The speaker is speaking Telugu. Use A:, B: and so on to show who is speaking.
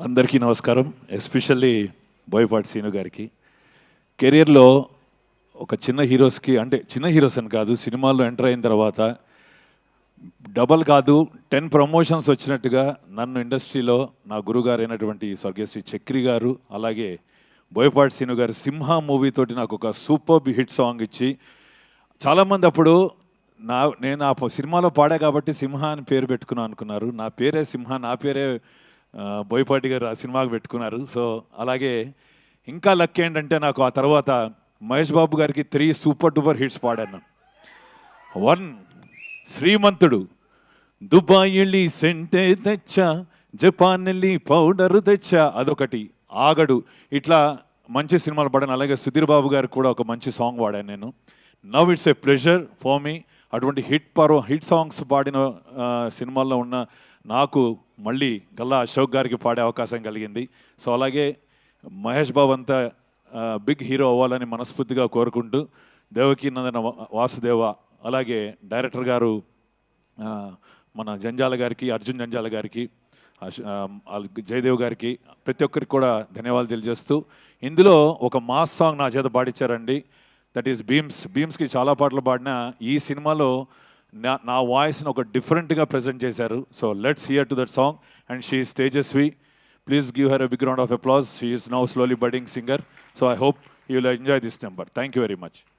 A: అందరికీ నమస్కారం. ఎస్పెషల్లీ బోయపాటి సీను గారికి. కెరియర్‌లో ఒక చిన్న హీరోస్‌కి అంటే చిన్న హీరోస్ అని కాదు, సినిమాల్లో ఎంటర్ అయిన తర్వాత డబల్ కాదు 10 ప్రమోషన్స్ వచ్చినట్టుగా నన్ను ఇండస్ట్రీలో నా గురుగారైనటువంటి స్వర్గీయ చక్రి గారు, అలాగే బోయపాటి సీను గారు 'సింహ' మూవీతోటి నాకు ఒక సూపర్బ్ హిట్ సాంగ్ ఇచ్చి, చాలామంది అప్పుడు నేను ఆ సినిమాలో పాడా కాబట్టి సింహ అని పేరు పెట్టుకున్నాను అనుకున్నారు. నా పేరే సింహ, నా పేరే బోయపాటి గారు ఆ సినిమాకి పెట్టుకున్నారు. సో అలాగే ఇంకా లక్ ఏంటంటే నాకు ఆ తర్వాత మహేష్ బాబు గారికి 3 సూపర్ డూపర్ హిట్స్ పాడాను. 1 శ్రీమంతుడు, దుబాయ్ వెళ్ళి సెంటే తెచ్చా, జపాన్ వెళ్ళి పౌడరు తెచ్చా, అదొకటి, ఆగడు, ఇట్లా మంచి సినిమాలు పాడాను. అలాగే సుధీర్ బాబు గారికి కూడా ఒక మంచి సాంగ్ పాడాను నేను. Now it's a pleasure for me. అటువంటి హిట్ సాంగ్స్ పాడిన సినిమాల్లో ఉన్న నాకు మళ్ళీ గల్లా అశోక్ గారికి పాడే అవకాశం కలిగింది. సో అలాగే మహేష్ బాబు అంతా బిగ్ హీరో అవ్వాలని మనస్ఫూర్తిగా కోరుకుంటూ, దేవకీ నందన వాసుదేవ, అలాగే డైరెక్టర్ గారు మన జంజాల గారికి, అర్జున్ జంజాల గారికి, జయదేవ్ గారికి, ప్రతి ఒక్కరికి కూడా ధన్యవాదాలు తెలియజేస్తూ, ఇందులో ఒక మాస్ సాంగ్ నా చేత పాడించారండి. దట్ ఈస్ భీమ్స్కి చాలా పాటలు పాడిన ఈ సినిమాలో నా వాయిస్ని ఒక డిఫరెంట్గా ప్రజెంట్ చేశారు. So let's hear to that song. And she is Tejaswi. Please give her a big round of applause. She is now slowly budding singer. So I hope you will enjoy this number. Thank you very much.